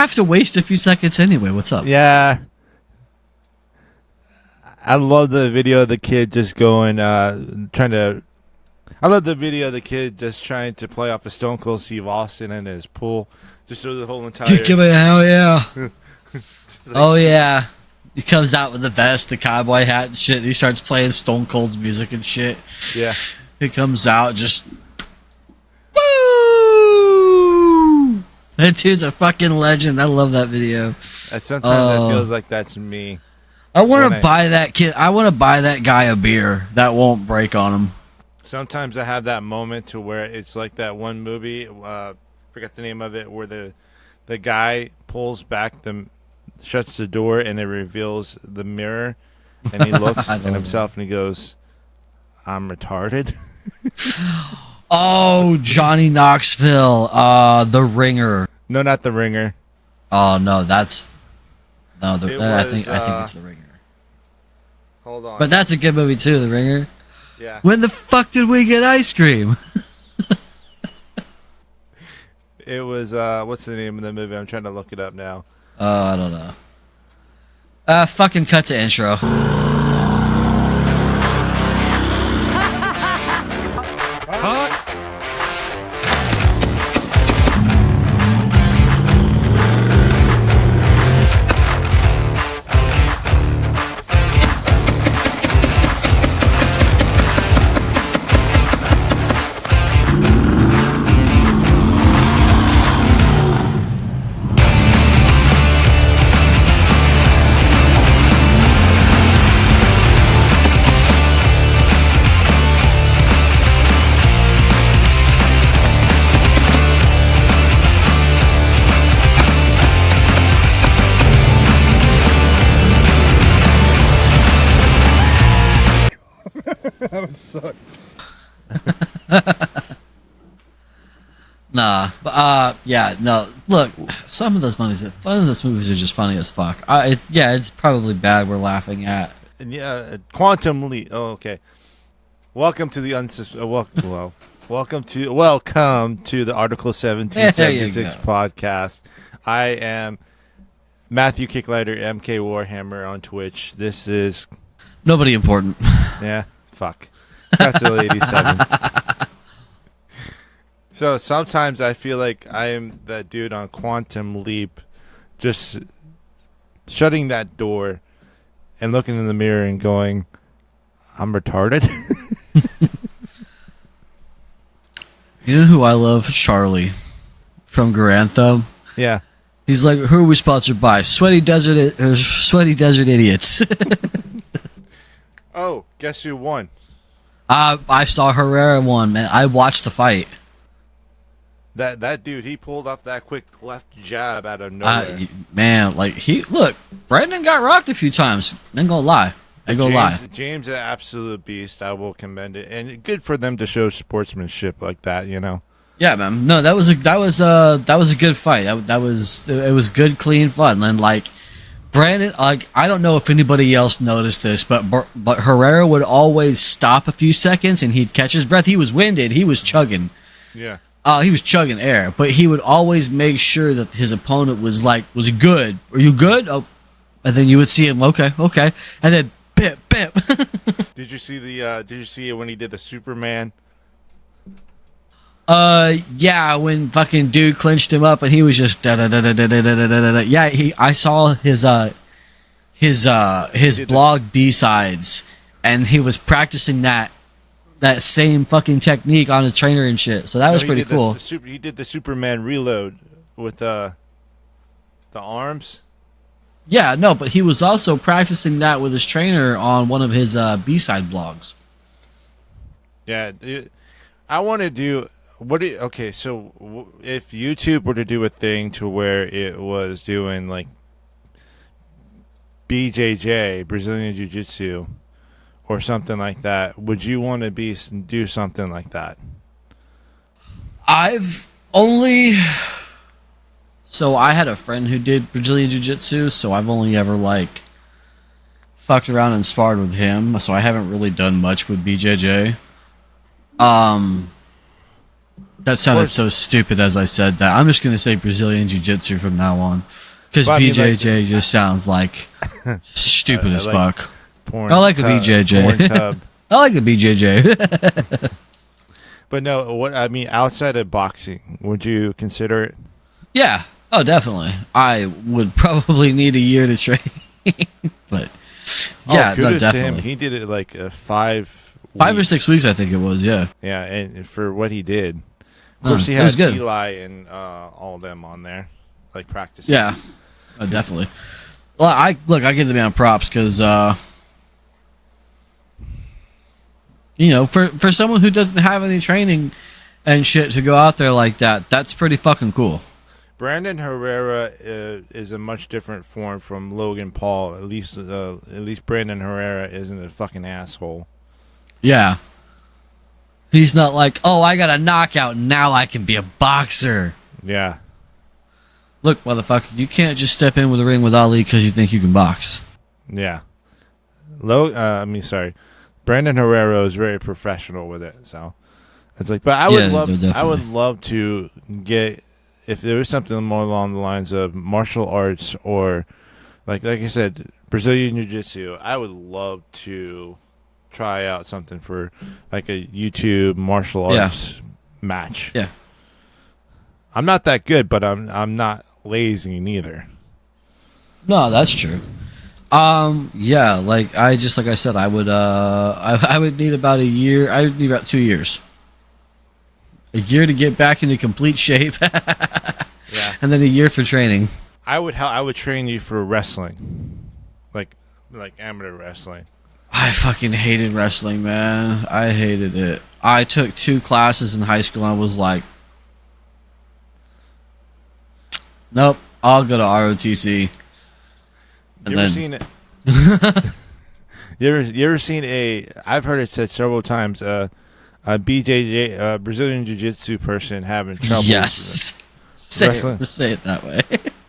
I have to waste a few seconds anyway. What's up? Yeah. I love the video of the kid just going, I love the video of the kid just trying to play off a Stone Cold Steve Austin in his pool. Just through the whole entire... Give it hell yeah. Oh, yeah. He comes out with the vest, the cowboy hat and shit. And he starts playing Stone Cold's music and shit. Yeah. He comes out just... Woo! That dude's a fucking legend. I love that video. Sometimes it feels like that's me. I want to buy that kid. I want to buy that guy a beer that won't break on him. Sometimes I have that moment to where it's like that one movie, forget the name of it, where the guy pulls back shuts the door and it reveals the mirror, and he looks at himself and he goes, "I'm retarded." Oh, Johnny Knoxville, The Ringer. No, not The Ringer. Oh no, I think it's The Ringer. Hold on. But that's a good movie too, The Ringer. Yeah. When the fuck did we get ice cream? It was what's the name of the movie? I'm trying to look it up now. I don't know. Fucking cut to intro. That would suck. Nah, but yeah, no. Look, some of those movies are just funny as fuck. It's probably bad. We're laughing at. And yeah, Quantum Leap. Oh, okay. Welcome to the welcome to the Article 1776 podcast. I am Matthew Kicklighter, MK Warhammer on Twitch. This is nobody important. Yeah. Fuck. Scottsdale 87. So sometimes I feel like I am that dude on Quantum Leap, just shutting that door and looking in the mirror and going, I'm retarded. You know who I love? Charlie from Garantho. Yeah. He's like, who are we sponsored by? Sweaty Desert Idiots. Oh, guess who won? I saw Herrera won, man. I watched the fight. That dude, he pulled off that quick left jab out of nowhere. Man, look, Brandon got rocked a few times. Ain't gonna lie. James, an absolute beast. I will commend it, and good for them to show sportsmanship like that. You know. Yeah, man. No, that was a good fight. It was good, clean fun, and Brandon, I don't know if anybody else noticed this, but Herrera would always stop a few seconds and he'd catch his breath. He was winded. He was chugging. Yeah. He was chugging air, but he would always make sure that his opponent was good. Are you good? Oh, and then you would see him. Okay, and then bip. Did you see it when he did the Superman? Yeah, when fucking dude clinched him up and he was just da da da da da da da da da. Yeah, I saw his blog B-sides, and he was practicing that same fucking technique on his trainer and shit. So that was pretty cool. He did the Superman reload with the arms. Yeah, no, but he was also practicing that with his trainer on one of his B-side blogs. Yeah, I want to do. Okay, so if YouTube were to do a thing to where it was doing like BJJ, Brazilian Jiu-Jitsu, or something like that, would you want to do something like that? So I had a friend who did Brazilian Jiu-Jitsu, so I've only ever fucked around and sparred with him, so I haven't really done much with BJJ. That sounded so stupid as I said that. I'm just going to say Brazilian Jiu-Jitsu from now on. Because Well, I mean, BJJ just sounds like stupid as like fuck. porn I like a porn BJJ. tub. I like a BJJ. But no, what I mean, outside of boxing, would you consider it? Yeah. Oh, definitely. I would probably need a year to train. But yeah, no, kudos to him. definitely. He did it like 5 5 or 6 weeks, I think it was. Yeah. Yeah, and for what he did. Of course, he it was had good. Eli and all of them on there, like practicing. Yeah. Oh, definitely. Well, I give the man props because, for someone who doesn't have any training and shit to go out there like that, that's pretty fucking cool. Brandon Herrera is a much different form from Logan Paul. At least Brandon Herrera isn't a fucking asshole. Yeah. He's not like, oh, I got a knockout, now I can be a boxer. Yeah. Look, motherfucker, you can't just step in with a ring with Ali because you think you can box. Yeah. Brandon Herrera is very professional with it, so it's like. But I would love to get, if there was something more along the lines of martial arts or, like I said, Brazilian Jiu-Jitsu. I would love to try out something for like a YouTube martial arts match. Yeah. I'm not that good, but I'm not lazy neither. No, that's true. Like I said, I would I would need about a year. I would need about 2 years. A year to get back into complete shape. Yeah. And then a year for training. I would train you for wrestling. Like amateur wrestling. I fucking hated wrestling, man. I hated it. I took 2 classes in high school and I was like, nope, I'll go to ROTC. You ever seen it? You ever seen I've heard it said several times, a BJJ, Brazilian Jiu-Jitsu person having trouble. Yes. Say it that way.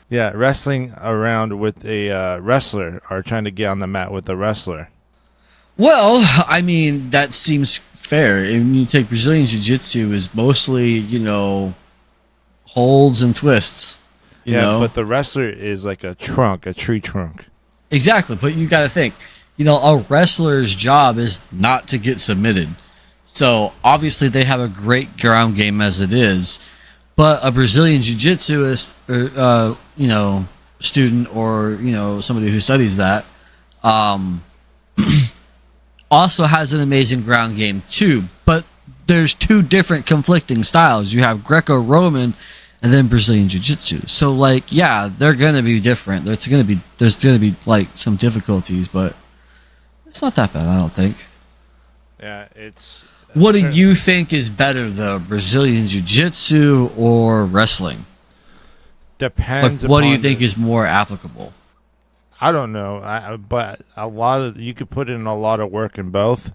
Yeah, wrestling around with a wrestler or trying to get on the mat with a wrestler. Well, I mean, that seems fair. And you take Brazilian Jiu-Jitsu is mostly, holds and twists. You know? But the wrestler is like a tree trunk. Exactly, but you got to think, a wrestler's job is not to get submitted. So, obviously, they have a great ground game as it is. But a Brazilian Jiu-Jitsu student or, somebody who studies that, also has an amazing ground game too. But there's 2 different conflicting styles. You have Greco-Roman and then Brazilian Jiu-Jitsu. So they're gonna be different. There's gonna be like some difficulties, but it's not that bad, I don't think. Yeah, it's. What do you think is better though, Brazilian Jiu-Jitsu or wrestling? Depends. What do you think is more applicable? I don't know, but you could put in a lot of work in both.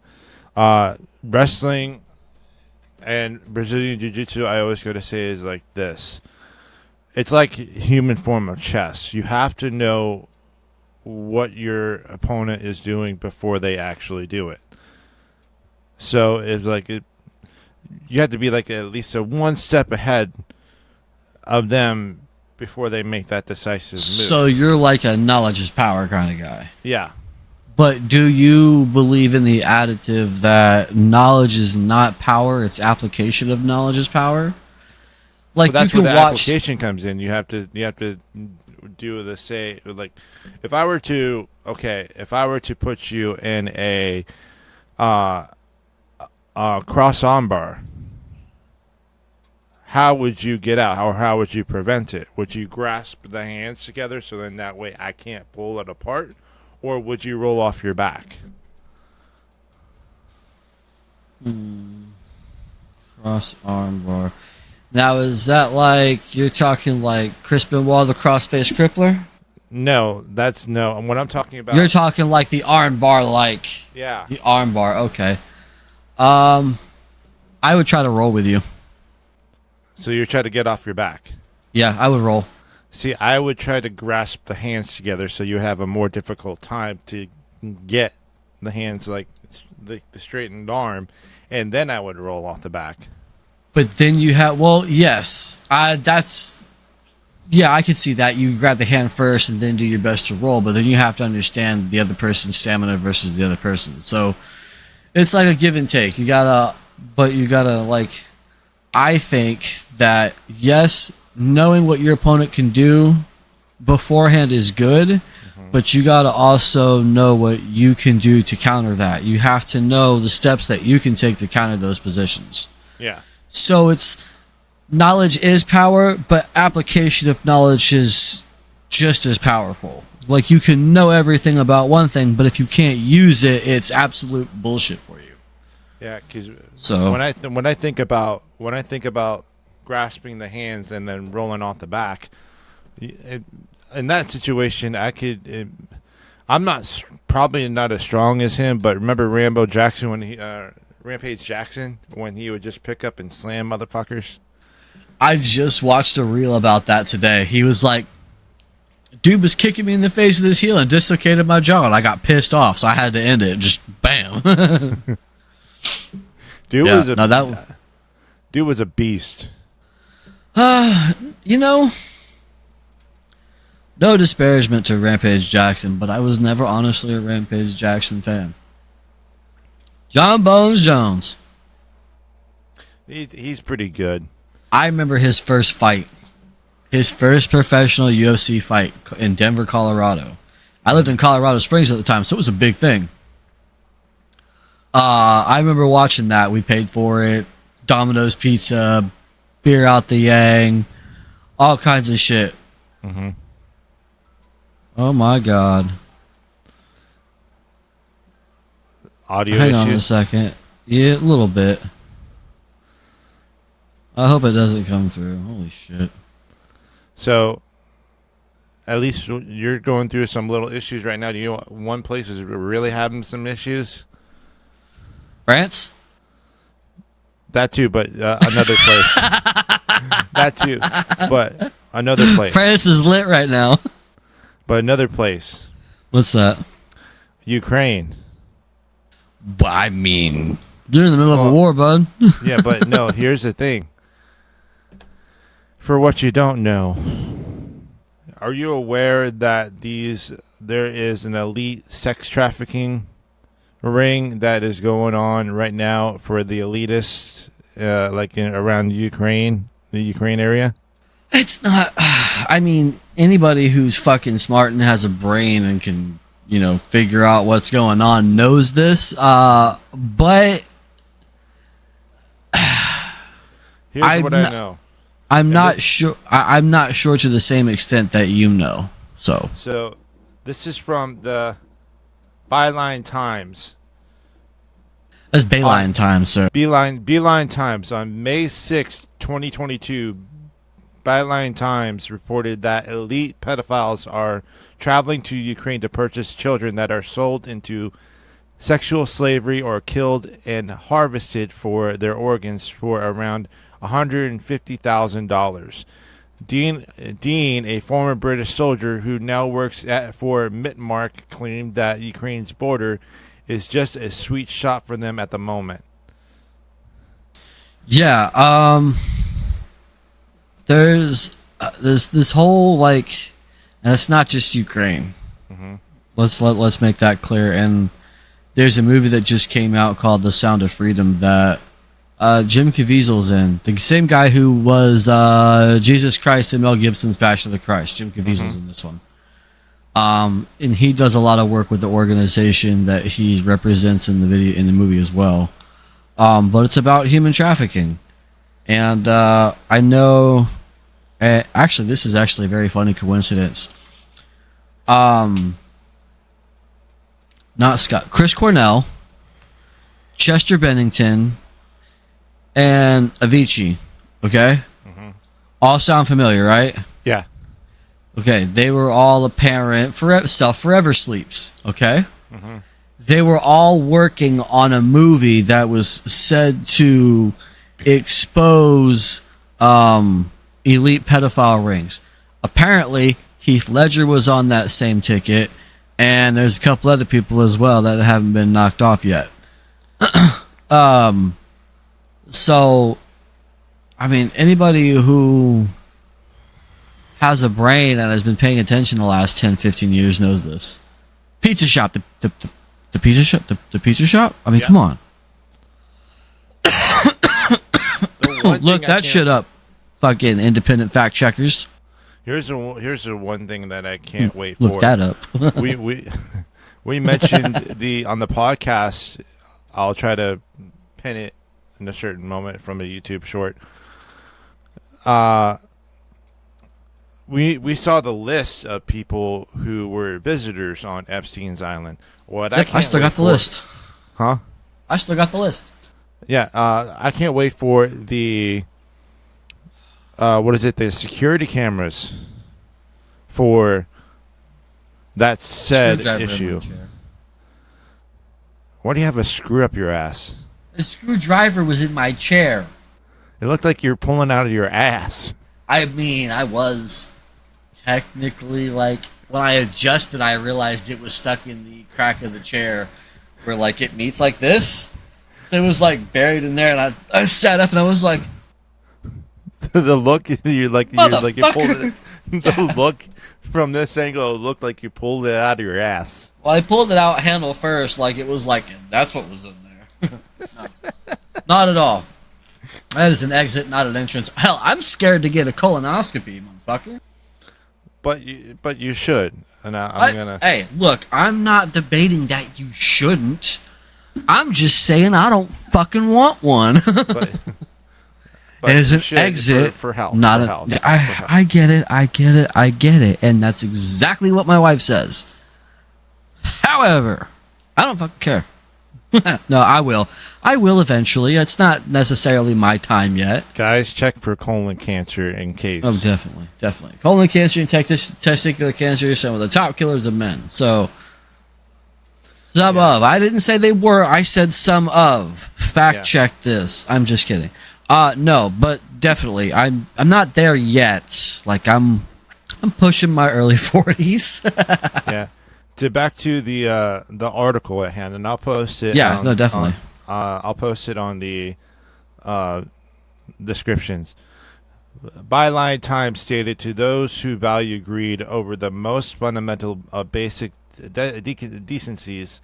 Wrestling and Brazilian Jiu-Jitsu, I always go to say, is like this. It's like human form of chess. You have to know what your opponent is doing before they actually do it. So it's like you have to be like at least 1 step ahead of them before they make that decisive move. So you're like a knowledge is power kind of guy. Yeah. But do you believe in the additive that knowledge is not power, it's application of knowledge is power? Like, that's you can where the watch application comes in. You have to do the say, like, if I were to put you in a cross armbar, how would you get out? Or how would you prevent it? Would you grasp the hands together so then that way I can't pull it apart? Or would you roll off your back? Cross arm bar. Now, is that like you're talking like Chris Benoit, the crossface crippler? No, that's no. What I'm talking about. You're talking like the arm bar, like the arm bar. Okay. I would try to roll with you. So you're trying to get off your back. Yeah, I would roll. See, I would try to grasp the hands together so you have a more difficult time to get the hands like the straightened arm, and then I would roll off the back. But then you have, yes, that's, yeah, I could see that. You grab the hand first and then do your best to roll, but then you have to understand the other person's stamina versus the other person. So it's like a give and take. You gotta, like, I think that, yes, knowing what your opponent can do beforehand is good, but you gotta also know what you can do to counter that. You have to know the steps that you can take to counter those positions. Yeah. So it's, knowledge is power, but application of knowledge is just as powerful. Like, you can know everything about one thing, but if you can't use it, it's absolute bullshit for you. Yeah, because So when I think about grasping the hands and then rolling off the back, in that situation, I'm not probably not as strong as him, but remember Rampage Jackson when he would just pick up and slam motherfuckers. I just watched a reel about that today. He was like, dude was kicking me in the face with his heel and dislocated my jaw, and I got pissed off, so I had to end it. Just bam. Dude was a beast. You know, no disparagement to Rampage Jackson, but I was never honestly a Rampage Jackson fan. John Bones Jones. He's pretty good. I remember his first fight. His first professional UFC fight in Denver, Colorado. I lived in Colorado Springs at the time, so it was a big thing. I remember watching that. We paid for it. Domino's Pizza, beer out the Yang, all kinds of shit. Mm-hmm. Oh my God. Audio Hang issues? on a second. Yeah, a little bit. I hope it doesn't come through. Holy shit. So, at least you're going through some little issues right now. Do you know one place is really having some issues? France? That too, but another place. That too, but another place. France is lit right now. But another place. What's that? Ukraine. I mean, you're in the middle of a war, bud. Yeah, but no, here's the thing. For what you don't know, are you aware that there is an elite sex trafficking ring that is going on right now for the elitists, around Ukraine, the Ukraine area? It's not. I mean, anybody who's fucking smart and has a brain and can, figure out what's going on knows this. But here's what I know. I'm not sure. I'm not sure to the same extent that you know. So, this is from the Byline Times. That's Bayline Times, sir. Beeline Times on May 6th, 2022. Byline Times reported that elite pedophiles are traveling to Ukraine to purchase children that are sold into sexual slavery or killed and harvested for their organs for around $150,000. Dean, a former British soldier who now works for Mitmark, claimed that Ukraine's border is just a sweet shot for them at the moment. Yeah, there's this whole and it's not just Ukraine. Mm-hmm. Let's make that clear. And there's a movie that just came out called The Sound of Freedom that Jim Caviezel's in. The same guy who was Jesus Christ in Mel Gibson's Passion of the Christ. Jim Caviezel's in this one. And he does a lot of work with the organization that he represents in the movie as well. But it's about human trafficking. And I know actually this is actually a very funny coincidence. Not Scott, Chris Cornell, Chester Bennington, and Avicii, okay? Mm-hmm. All sound familiar, right? Yeah. Okay, they were all apparent Forever Sleeps, okay? Mm-hmm. They were all working on a movie that was said to expose elite pedophile rings. Apparently, Heath Ledger was on that same ticket, and there's a couple other people as well that haven't been knocked off yet. So I mean, anybody who has a brain and has been paying attention the last 10, 15 years knows this. Pizza shop, the pizza shop, the pizza shop. I mean, come on. Look that shit up, fucking independent fact checkers. Here's the one thing that I can't wait for. Look that up. we mentioned on the podcast. I'll try to pin it in a certain moment from a YouTube short. We saw the list of people who were visitors on Epstein's Island. I still got the list. Huh? I still got the list. Yeah, I can't wait for the the security cameras for that said issue. Why do you have a screw up your ass? The screwdriver was in my chair. It looked like you were pulling out of your ass. I mean, I was technically, like, when I adjusted, I realized it was stuck in the crack of the chair where, like, it meets like this. So it was, like, buried in there, and I sat up and I was like... The look, you pulled it. The look from this angle, it looked like you pulled it out of your ass. Well, I pulled it out handle first, like it was like, that's what was in there. No, not at all. That is an exit, not an entrance. Hell, I'm scared to get a colonoscopy, motherfucker. But you should. And I'm gonna. Hey, look, I'm not debating that you shouldn't. I'm just saying I don't fucking want one. But it is an exit for health. Not for health. For I health. get it, and that's exactly what my wife says. However, I don't fucking care. No, I will eventually. It's not necessarily my time yet. Guys, check for colon cancer in case. Oh, definitely. Colon cancer and testicular cancer are some of the top killers of men. So, some of. I didn't say they were. I said some of. Fact check this. I'm just kidding. No, but definitely, I'm not there yet. Like I'm pushing my early 40s. Yeah. Back to the article at hand, and I'll post it. Yeah, no, definitely. I'll post it on the descriptions. Byline Times stated, to those who value greed over the most fundamental basic decencies,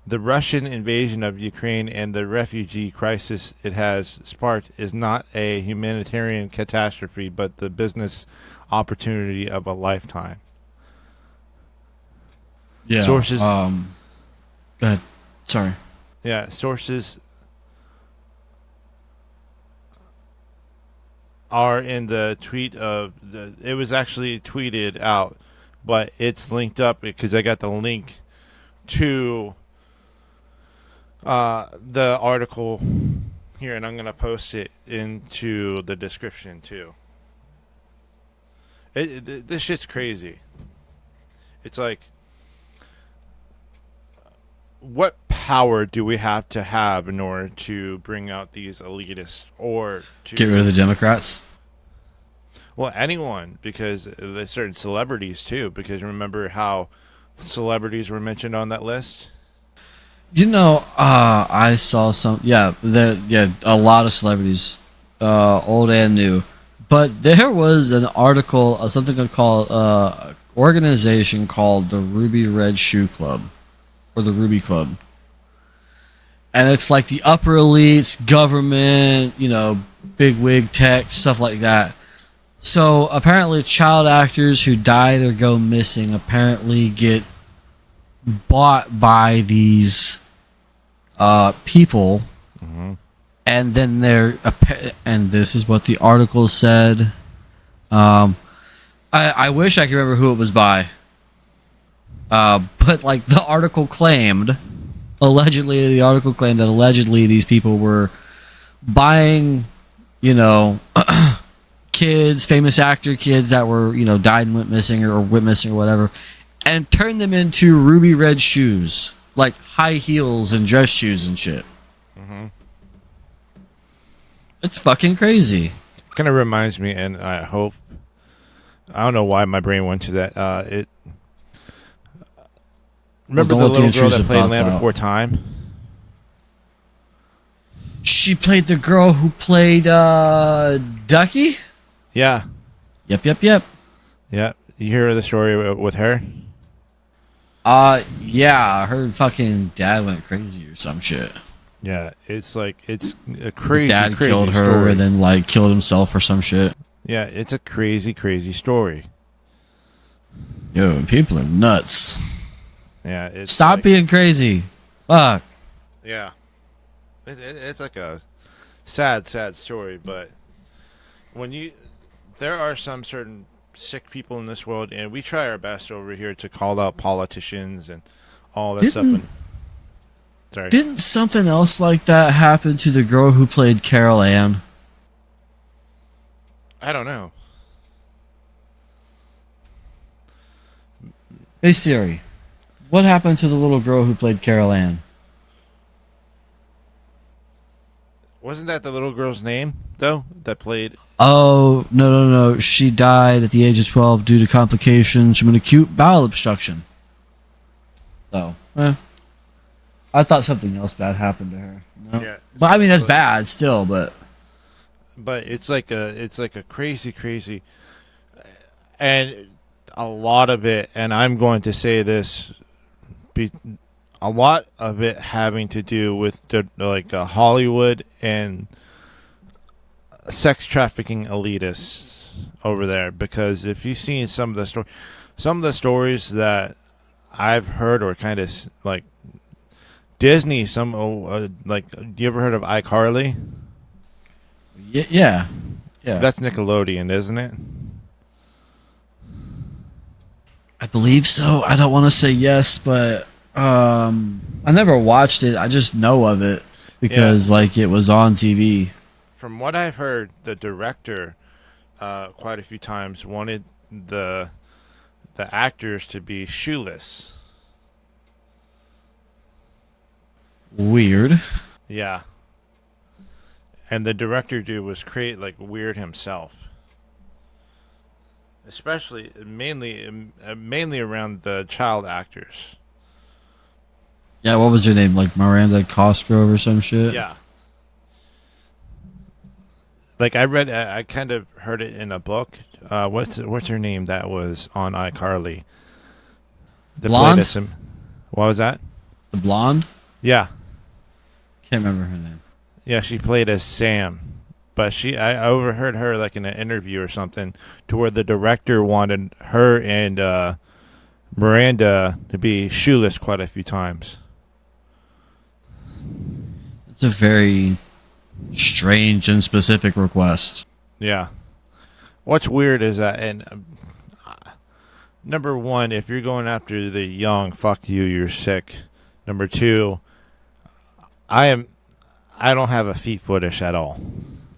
the Russian invasion of Ukraine and the refugee crisis it has sparked is not a humanitarian catastrophe, but the business opportunity of a lifetime. Yeah. Sources. Go ahead. Sorry. Yeah. Sources are in the tweet of the. It was actually tweeted out, but it's linked up because I got the link to the article here, and I'm gonna post it into the description too. This shit's crazy. It's like, what power do we have to have in order to bring out these elitists, or to get rid of the Democrats? Well, anyone, because there's certain celebrities too. Because remember how celebrities were mentioned on that list. You know, I saw some. Yeah, a lot of celebrities, old and new. But there was an article, something called organization called the Ruby Red Shoe Club, or the Ruby Club, and it's like the upper elites, government, big wig tech, stuff like that. So apparently, child actors who died or go missing apparently get bought by these people, and then and this is what the article said. I wish I could remember who it was by, but like the article claimed, allegedly these people were buying, kids, famous actor kids that were, died and went missing or went missing or whatever, and turned them into ruby red shoes, like high heels and dress shoes and shit. It's fucking crazy. Kind of reminds me, and I don't know why my brain went to that. Remember the little girl that played Land Before Time? She played the girl who played Ducky. Yeah. Yep. Yeah. You hear the story with her? Yeah, her fucking dad went crazy or some shit. Yeah, it's like it's a Her crazy, dad crazy killed her story. and then like killed himself or some shit. Yeah, it's a crazy, crazy story. Yo, people are nuts. Yeah, it's Stop like, being crazy. Fuck. Yeah, it's like a sad, sad story. But there are some certain sick people in this world, and we try our best over here to call out politicians and all that stuff. And, sorry, Didn't something else like that happen to the girl who played Carol Ann? I don't know. Hey Siri, what happened to the little girl who played Carol Ann? Wasn't that the little girl's name though that played? Oh, no. She died at the age of 12 due to complications from an acute bowel obstruction. So, I thought something else bad happened to her. No. Yeah, But I mean, that's bad still, but it's like a crazy, crazy, and a lot of it. And I'm going to say this, a lot of it having to do with Hollywood and sex trafficking elitists over there. Because if you've seen some of the stories that I've heard, or kind of like Disney, do you ever heard of iCarly? yeah. That's Nickelodeon, isn't it? I believe so. I don't want to say yes, but I never watched it. I just know of it because like it was on TV. From what I've heard, the director quite a few times wanted the actors to be shoeless. Weird. Yeah. And the director dude was weird himself. Especially mainly around the child actors. Yeah, what was her name? Like Miranda Cosgrove or some shit? Yeah. Like I kind of heard it in a book. What's her name that was on iCarly? Blonde? What was that? The blonde? Yeah. Can't remember her name. Yeah, she played as Sam. But I overheard her like in an interview or something to where the director wanted her and Miranda to be shoeless quite a few times. It's a very strange and specific request. Yeah. What's weird is that, and number one, if you're going after the young, fuck you, you're sick. Number two, I don't have a feet fetish at all.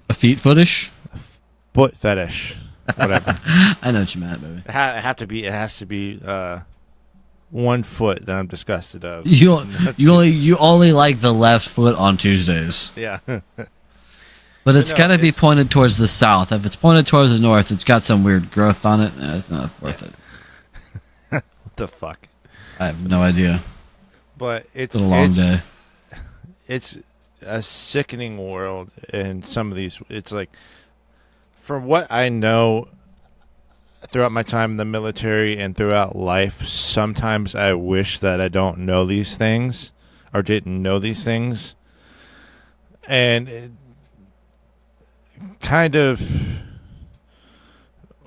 A feet fetish? Foot fetish, whatever. I know what you meant, baby. It has to be 1 foot that I'm disgusted of. You only like the left foot on Tuesdays. Yeah. But it's got to be pointed towards the south. If it's pointed towards the north, it's got some weird growth on it. It's not worth it. What the fuck? I have no idea. But it's a long day. It's a sickening world, and some of these, it's like, from what I know throughout my time in the military and throughout life, sometimes I wish that I don't know these things or didn't know these things, and kind of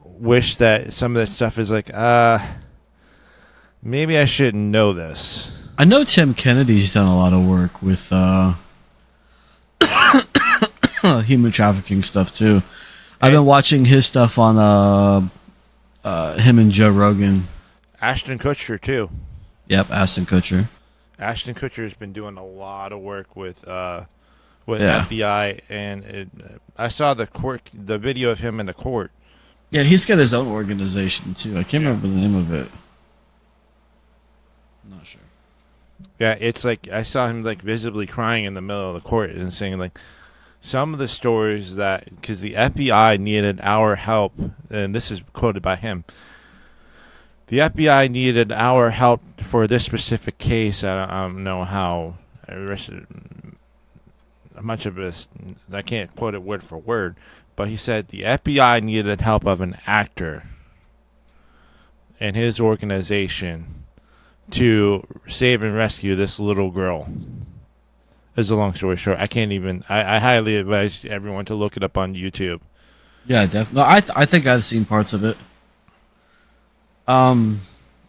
wish that some of this stuff is like, maybe I shouldn't know this. I know Tim Kennedy's done a lot of work with human trafficking stuff too. I've been watching his stuff on him and Joe Rogan. Ashton Kutcher too. Yep, Ashton Kutcher. Ashton Kutcher has been doing a lot of work with FBI, and I saw the video of him in the court. Yeah, he's got his own organization too. I can't remember the name of it. I'm not sure. Yeah, it's like I saw him like visibly crying in the middle of the court and saying like some of the stories that, because the FBI needed our help, and this is quoted by him. The FBI needed our help for this specific case. I don't know how. much of this. I can't quote it word for word, but he said the FBI needed help of an actor and his organization to save and rescue this little girl. Is a long story short. I can't even. I highly advise everyone to look it up on YouTube. Yeah, definitely. No, I think I've seen parts of it.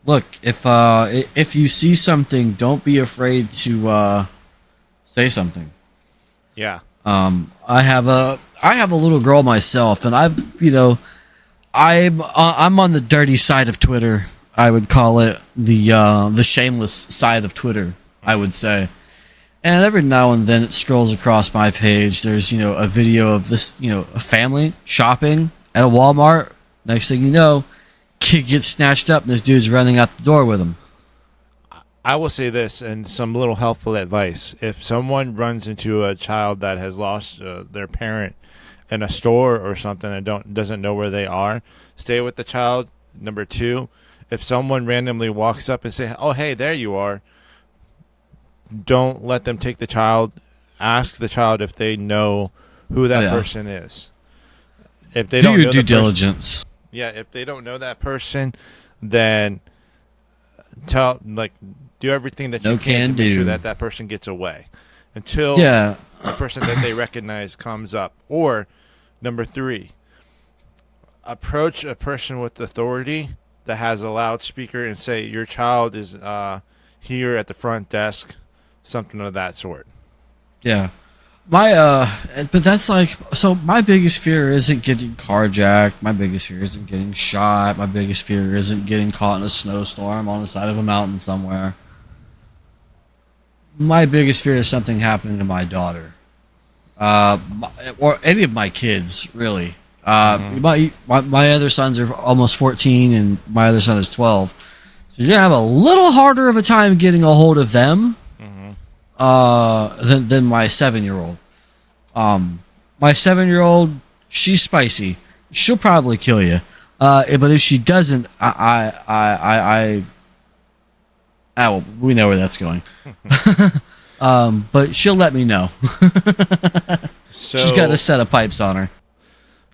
Look, if you see something, don't be afraid to say something. Yeah. I have a little girl myself, and I'm on the dirty side of Twitter. I would call it the shameless side of Twitter, I would say. And every now and then it scrolls across my page. There's, a video of this, a family shopping at a Walmart. Next thing you know, kid gets snatched up and this dude's running out the door with him. I will say this, and some little helpful advice. If someone runs into a child that has lost their parent in a store or something and doesn't know where they are, stay with the child. Number 2, if someone randomly walks up and say, "Oh, hey, there you are," don't let them take the child. Ask the child if they know who that person is. If they don't know due diligence. Yeah, if they don't know that person, then do everything that you can to make sure that person gets away until a person that they recognize comes up. Or number 3, approach a person with authority that has a loudspeaker and say, "Your child is here at the front desk," something of that sort. Yeah. But that's so my biggest fear isn't getting carjacked. My biggest fear isn't getting shot. My biggest fear isn't getting caught in a snowstorm on the side of a mountain somewhere. My biggest fear is something happening to my daughter. Or any of my kids, really. My other sons are almost 14 and my other son is 12. So you're going to have a little harder of a time getting a hold of them. Than my 7-year-old. My 7-year-old, she's spicy. She'll probably kill you. But if she doesn't, well, we know where that's going. But she'll let me know. So, she's got a set of pipes on her.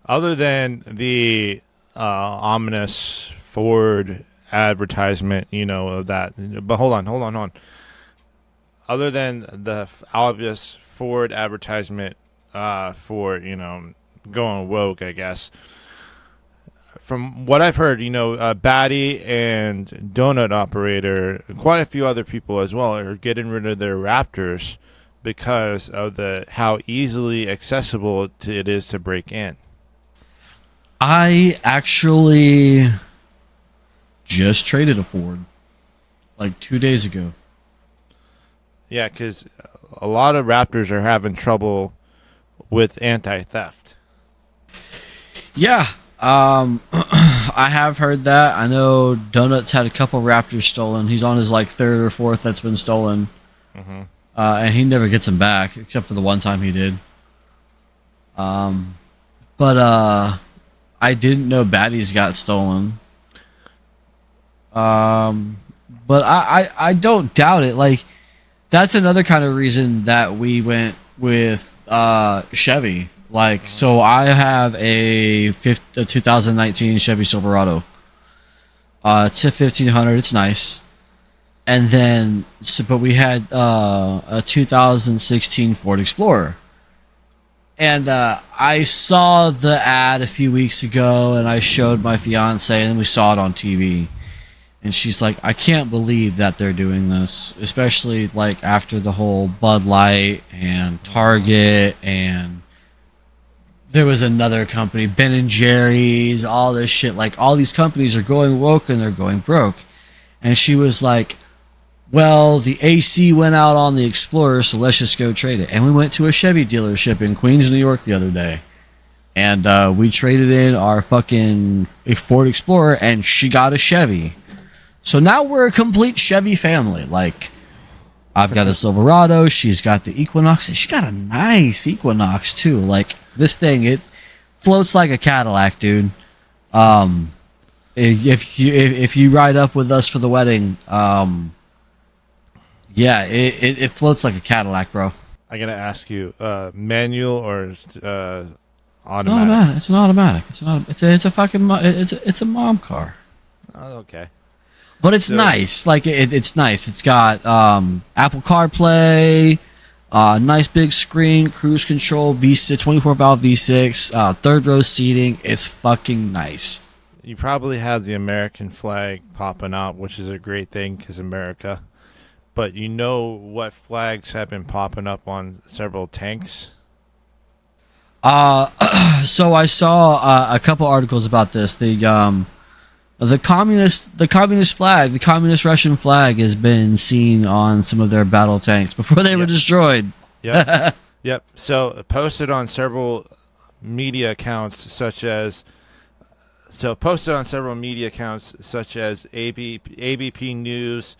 Other than the ominous Ford advertisement, of that. But hold on. Other than the obvious Ford advertisement for, going woke, I guess. From what I've heard, Batty and Donut Operator, quite a few other people as well, are getting rid of their Raptors because of how easily accessible it is to break in. I actually just traded a Ford like 2 days ago. Yeah, because a lot of Raptors are having trouble with anti-theft. Yeah, I have heard that. I know Donut's had a couple Raptors stolen. He's on his 3rd or 4th that's been stolen. And he never gets them back, except for the one time he did. But I didn't know Batty's got stolen. But I don't doubt it. That's another kind of reason that we went with Chevy. So I have a 2019 Chevy Silverado. It's a 1500. It's nice. And then, but we had a 2016 Ford Explorer. And I saw the ad a few weeks ago, and I showed my fiance, and then we saw it on TV. And she's like, "I can't believe that they're doing this," especially after the whole Bud Light and Target, and there was another company, Ben and Jerry's, all this shit. All these companies are going woke and they're going broke. And she was like, "Well, the AC went out on the Explorer, so let's just go trade it." And we went to a Chevy dealership in Queens, New York the other day. And we traded in our fucking Ford Explorer, and she got a Chevy. So now we're a complete Chevy family. I've got a Silverado. She's got the Equinox. And she got a nice Equinox, too. This thing, it floats like a Cadillac, dude. If you ride up with us for the wedding, yeah, it floats like a Cadillac, bro. I gotta ask you, manual or automatic? It's an automatic. It's a fucking it's a mom car. Oh, okay. But it's nice. Like it's nice. It's got Apple CarPlay, nice big screen, cruise control, V6, 24 valve V6, third row seating. It's fucking nice. You probably have the American flag popping out, which is a great thing because America. But you know what flags have been popping up on several tanks? So I saw a couple articles about this. The communist flag, the communist Russian flag, has been seen on some of their battle tanks before they were destroyed. Yep. Yep. So posted on several media accounts such as ABP News,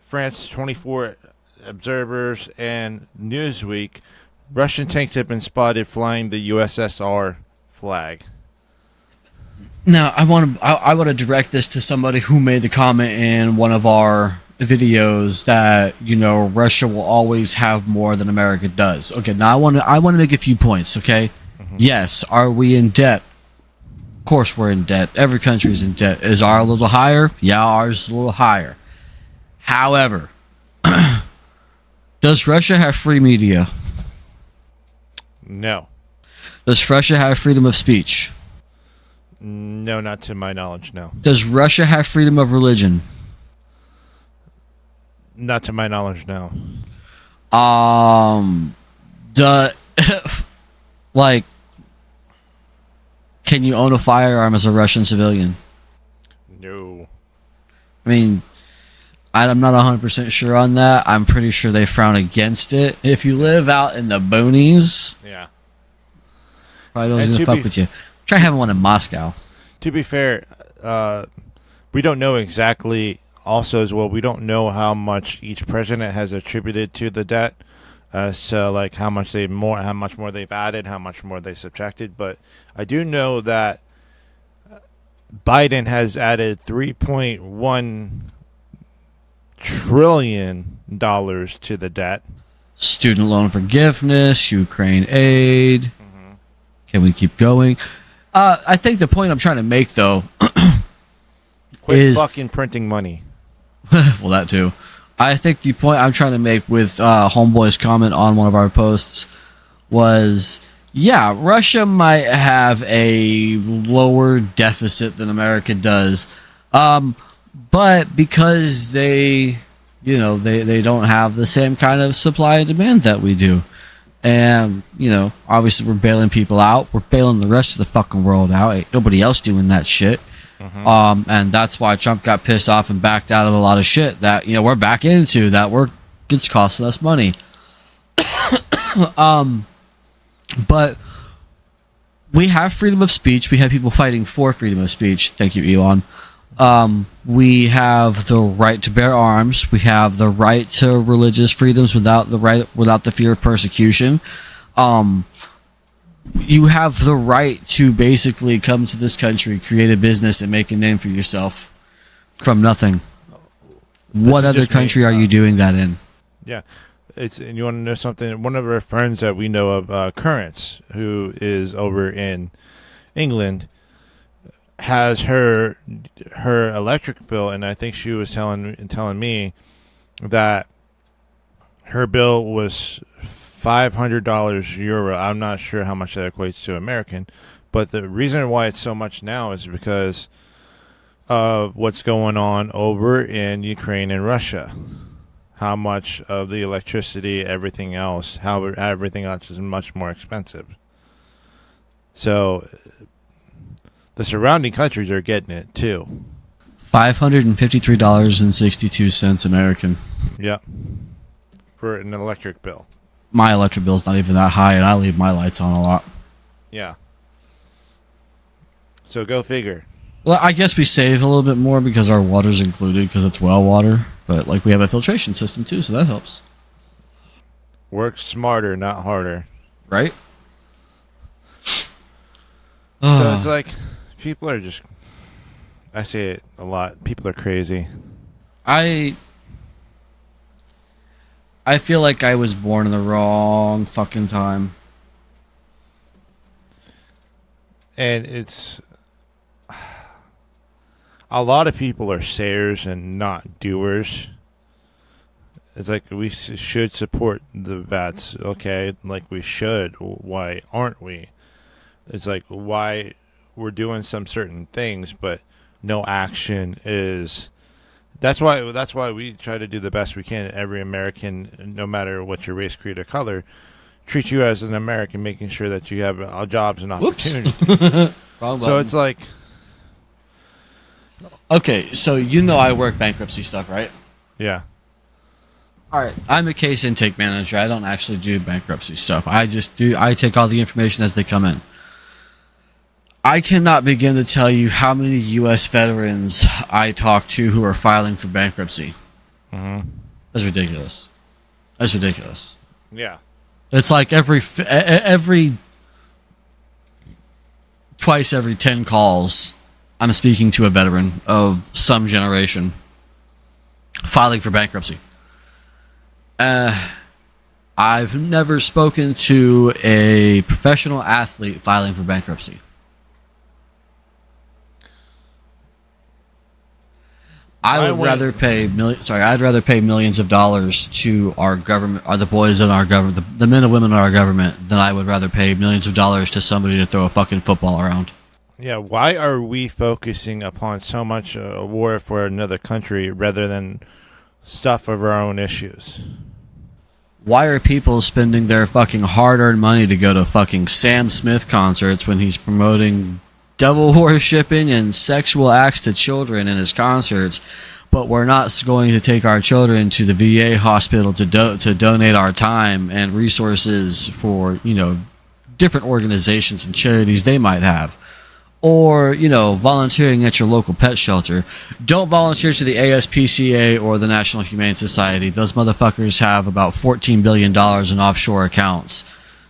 France 24 Observers, and Newsweek. Russian tanks have been spotted flying the USSR flag. Now, I want to direct this to somebody who made the comment in one of our videos that, you know, Russia will always have more than America does. Okay, now I want to make a few points, okay? Mm-hmm. Yes, are we in debt? Of course we're in debt. Every country is in debt. Is ours a little higher? Yeah, ours is a little higher. However, does Russia have free media? No. Does Russia have freedom of speech? No, not to my knowledge, no. Does Russia have freedom of religion? Not to my knowledge, no. Like, can you own a firearm as a Russian civilian? No. I mean, I'm not 100% sure on that. I'm pretty sure they frown against it. If you live out in the boonies, yeah, probably don't even fuck with you. Try having one in Moscow. To be fair, we don't know exactly. Also, as well, we don't know how much each president has attributed to the debt. So, like, how much more they've added, how much more they subtracted. But I do know that Biden has added $3.1 trillion to the debt. Student loan forgiveness, Ukraine aid. Mm-hmm. Can we keep going? I think the point I'm trying to make, though, quit fucking printing money. Well, that too. I think the point I'm trying to make with Homeboy's comment on one of our posts was, yeah, Russia might have a lower deficit than America does, but because they don't have the same kind of supply and demand that we do. And, you know, obviously we're bailing people out. We're bailing the rest of the fucking world out. Ain't nobody else doing that shit. Mm-hmm. And that's why Trump got pissed off and backed out of a lot of shit that, you know, we're back into that it's costing us money. But we have freedom of speech. We have people fighting for freedom of speech. Thank you, Elon. We have the right to bear arms. We have the right to religious freedoms without the fear of persecution. You have the right to basically come to this country, create a business, and make a name for yourself from nothing. What other country are you doing that in? Yeah. And you want to know something? One of our friends that we know of, Currents, who is over in England, has her electric bill, and I think she was telling me that her bill was €500. I'm not sure how much that equates to American, but the reason why it's so much now is because of what's going on over in Ukraine and Russia. How much of the electricity, everything else is much more expensive. So the surrounding countries are getting it too. $553.62 American. Yep. For an electric bill. My electric bill's not even that high, and I leave my lights on a lot. Yeah. So go figure. Well, I guess we save a little bit more because our water's included because it's well water. But, like, we have a filtration system, too, so that helps. Work smarter, not harder. Right? So it's like, people are just... I say it a lot. People are crazy. I I feel like I was born in the wrong fucking time. And it's a lot of people are sayers and not doers. It's like we should support the vets, okay? Like we should. Why aren't we? It's like why we're doing some certain things, but no action is. That's why we try to do the best we can. Every American, no matter what your race, creed, or color, treat you as an American, making sure that you have jobs and opportunities. So it's like, okay, so you know I work bankruptcy stuff, right? yeah. All right, I'm a case intake manager. I don't actually do bankruptcy stuff. I take all the information as they come in. I cannot begin to tell you how many U.S. veterans I talk to who are filing for bankruptcy. Mm-hmm. That's ridiculous. That's ridiculous. Yeah. It's like twice every 10 calls, I'm speaking to a veteran of some generation filing for bankruptcy. I've never spoken to a professional athlete filing for bankruptcy. I'd rather pay millions of dollars to our government, or the boys in our government, the men and women in our government, than I would rather pay millions of dollars to somebody to throw a fucking football around. Yeah, why are we focusing upon so much a war for another country rather than stuff of our own issues? Why are people spending their fucking hard-earned money to go to fucking Sam Smith concerts when he's promoting devil worshipping and sexual acts to children in his concerts, but we're not going to take our children to the VA hospital to donate our time and resources for, different organizations and charities they might have? Or, volunteering at your local pet shelter. Don't volunteer to the ASPCA or the National Humane Society. Those motherfuckers have about $14 billion in offshore accounts.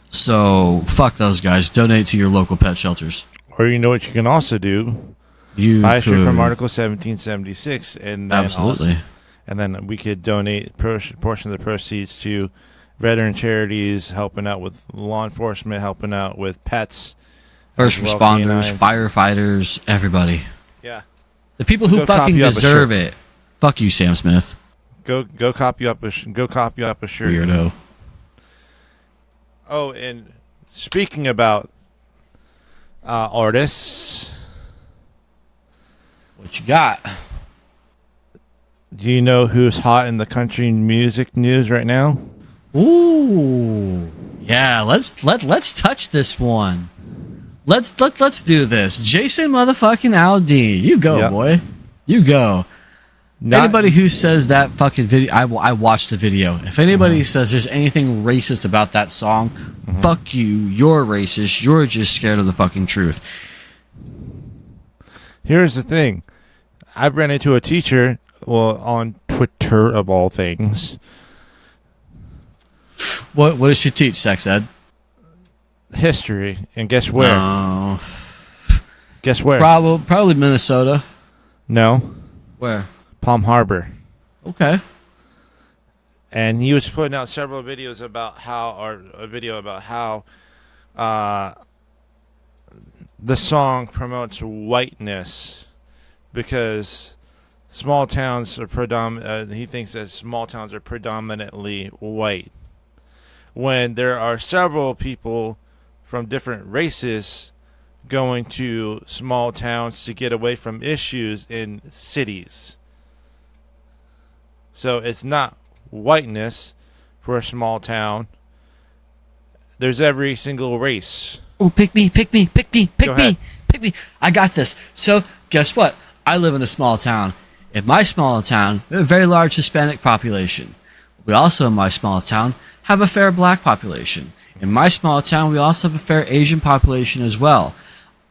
So, fuck those guys. Donate to your local pet shelters. Or you know what you can also do? Buy a shirt from Article 1776. And then absolutely. And then we could donate a portion of the proceeds to veteran charities, helping out with law enforcement, helping out with pets. First responders, firefighters, everybody. Yeah. The people who fucking deserve it. Fuck you, Sam Smith. Go copy up a shirt. Weirdo. Oh, and speaking about artists, what you got? Do you know who's hot in the country music news right now? Ooh, yeah. Let's touch this one. Let's do this. Jason motherfucking Aldean. You go, yep. Boy. You go. Anybody who says that fucking video, I watched the video. If anybody says there's anything racist about that song, fuck you. You're racist. You're just scared of the fucking truth. Here's the thing. I ran into a teacher, on Twitter of all things. What does she teach, sex ed? History, and guess where? Guess where? Probably Minnesota. No. Where? Palm Harbor. Okay. And he was putting out several videos about how, the song promotes whiteness because small towns are he thinks that small towns are predominantly white, when there are several people from different races going to small towns to get away from issues in cities. So it's not whiteness for a small town. There's every single race. Oh, pick me. I got this. So guess what? I live in a small town. In my small town, we have a very large Hispanic population. We also, in my small town, have a fair black population. In my small town, we also have a fair Asian population as well.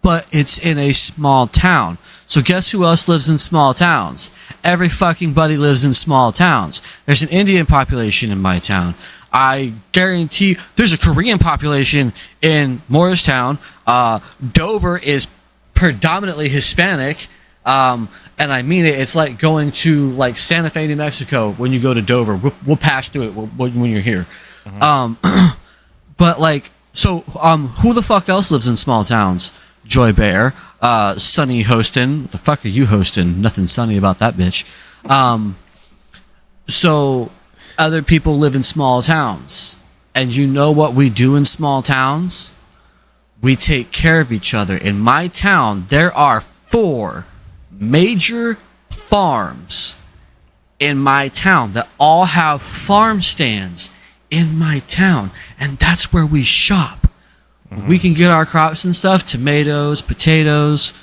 But it's in a small town. So guess who else lives in small towns? Every fucking buddy lives in small towns. There's an Indian population in my town. I guarantee there's a Korean population in Morristown. Dover is predominantly Hispanic. And I mean it. It's like going to like Santa Fe, New Mexico when you go to Dover. We'll pass through it when you're here. But like, so who the fuck else lives in small towns? Joy Bear, Sunny hosting. What the fuck are you hosting? Nothing sunny about that bitch. So other people live in small towns, and you know what we do in small towns? We take care of each other. In my town, there are 4 major farms in my town that all have farm stands in my town, and that's where we shop. We can get our crops and stuff: tomatoes, potatoes,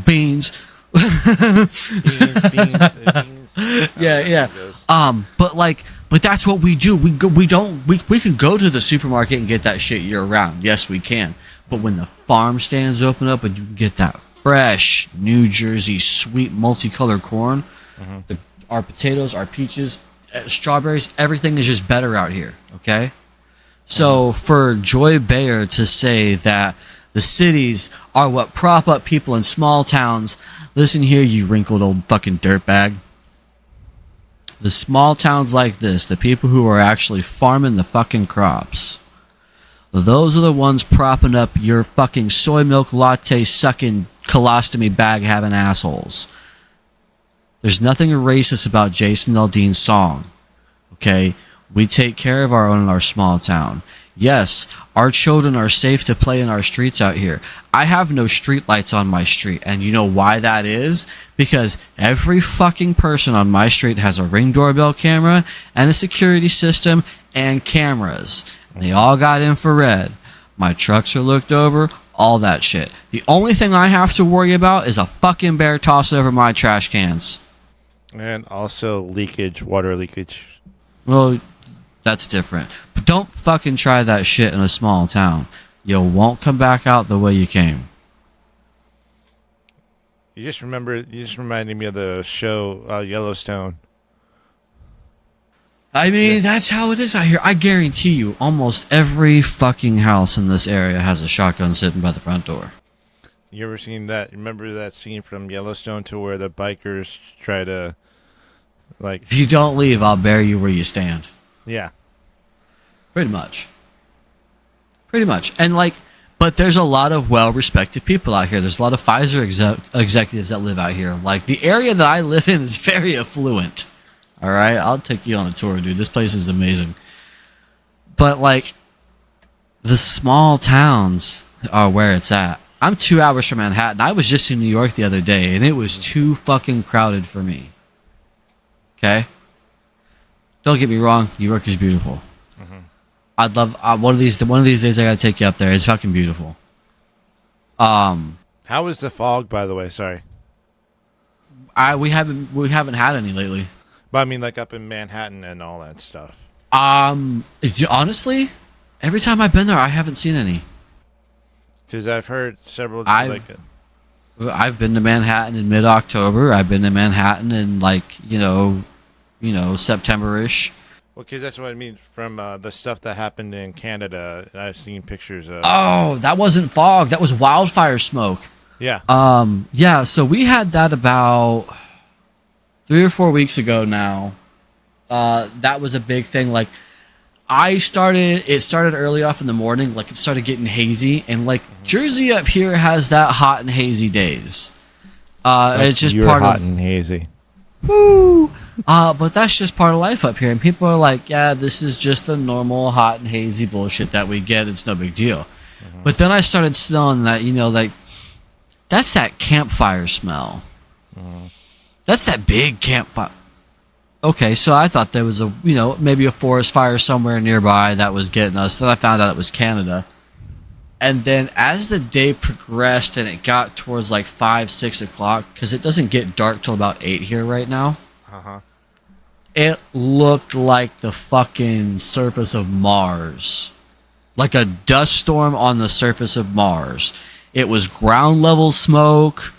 beans. beans. Yeah. But that's what we do. We can go to the supermarket and get that shit year round. Yes, we can. But when the farm stands open up and you can get that fresh New Jersey sweet multicolored corn, our potatoes, our peaches, strawberries, everything is just better out here. Okay. So for Joy Bayer to say that the cities are what prop up people in small towns, listen here, you wrinkled old fucking dirtbag. The small towns like this, the people who are actually farming the fucking crops, those are the ones propping up your fucking soy milk latte sucking colostomy bag having assholes. There's nothing racist about Jason Aldean's song. Okay? We take care of our own in our small town. Yes, our children are safe to play in our streets out here. I have no street lights on my street, and you know why that is? Because every fucking person on my street has a Ring doorbell camera and a security system and cameras. They all got infrared. My trucks are looked over, all that shit. The only thing I have to worry about is a fucking bear tossing over my trash cans. And also leakage, water leakage. Well, that's different. But don't fucking try that shit in a small town. You won't come back out the way you came. You just reminded me of the show Yellowstone. I mean, that's how it is out here. I guarantee you, almost every fucking house in this area has a shotgun sitting by the front door. You ever seen that? Remember that scene from Yellowstone to where the bikers try to, like... If you don't leave, I'll bury you where you stand. Yeah. Pretty much. And like, but there's a lot of well-respected people out here. There's a lot of Pfizer executives that live out here. Like, the area that I live in is very affluent. All right? I'll take you on a tour, dude. This place is amazing. But like, the small towns are where it's at. I'm 2 hours from Manhattan. I was just in New York the other day, and it was too fucking crowded for me. Okay? Don't get me wrong. New York is beautiful. I'd love one of these days. I gotta take you up there. It's fucking beautiful. How is the fog, by the way? Sorry. We haven't had any lately. But I mean, like up in Manhattan and all that stuff. Honestly, every time I've been there, I haven't seen any. Because I've heard several. I've been to Manhattan in mid-October. I've been to Manhattan in September-ish. Well, because that's what I mean from the stuff that happened in Canada. I've seen pictures of. Oh, that wasn't fog. That was wildfire smoke. Yeah. Yeah. So we had that about 3 or 4 weeks ago now. That was a big thing. Like, it started early off in the morning. Like, it started getting hazy, and like Jersey up here has that hot and hazy days. It's just part hot of and hazy. Woo! But that's just part of life up here, and people are like, yeah, this is just the normal hot and hazy bullshit that we get. It's no big deal. But then I started smelling that, like, that's that campfire smell. That's that big campfire. Okay, so I thought there was maybe a forest fire somewhere nearby that was getting us. Then I found out it was Canada. And then as the day progressed and it got towards like 5, 6 o'clock, because it doesn't get dark till about 8 here right now. It looked like the fucking surface of Mars. Like a dust storm on the surface of Mars. It was ground level smoke.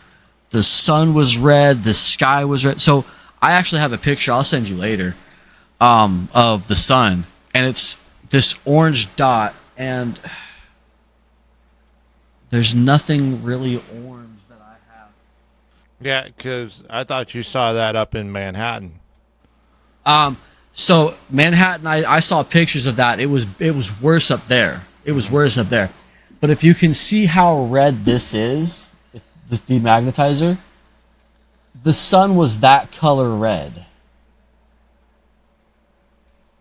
The sun was red. The sky was red. So I actually have a picture I'll send you later of the sun. And it's this orange dot. And there's nothing really orange that I have. Yeah, because I thought you saw that up in Manhattan. So Manhattan, I saw pictures of that. It was worse up there. It was worse up there. But if you can see how red this is, this demagnetizer, the sun was that color red.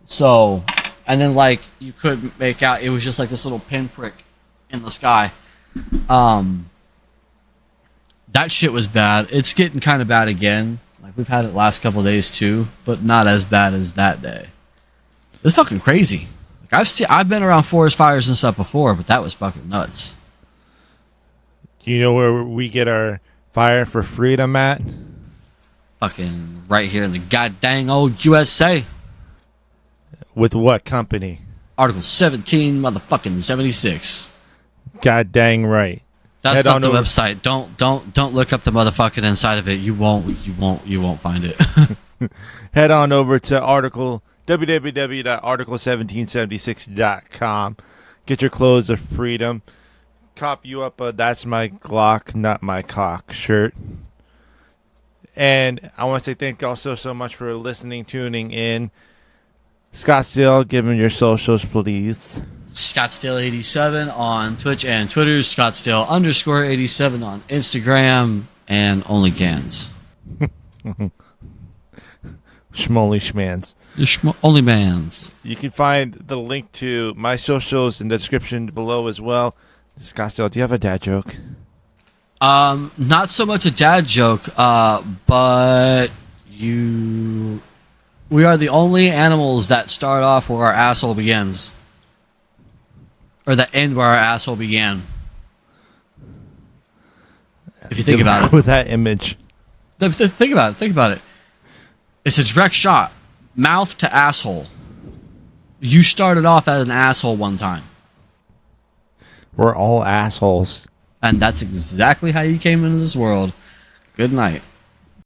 So, and then like you couldn't make out. It was just like this little pinprick in the sky. That shit was bad. It's getting kind of bad again. Like we've had it last couple of days too, but not as bad as that day. It's fucking crazy. Like I've been around forest fires and stuff before, but that was fucking nuts. Do you know where we get our fire for freedom at? Fucking right here in the goddamn old USA. With what company? Article 17, motherfucking 76. God dang right. That's not the website. Don't look up the motherfucking inside of it. You won't find it. Head on over to www.article1776.com. Get your clothes of freedom. Cop you up a "That's My Glock, Not My Cock" shirt. And I want to say thank you all so much for listening, tuning in. Scottsdale, give them your socials, please. Scottsdale87 on Twitch and Twitter. Scottsdale_87 on Instagram and OnlyCans. Schmoly schmans. Only mans. You can find the link to my socials in the description below as well. Scottsdale, do you have a dad joke? Not so much a dad joke, but we are the only animals that start off where our asshole begins. Or that end where our asshole began. If you think about it. With that image. Think about it. It's a direct shot. Mouth to asshole. You started off as an asshole one time. We're all assholes. And that's exactly how you came into this world. Good night.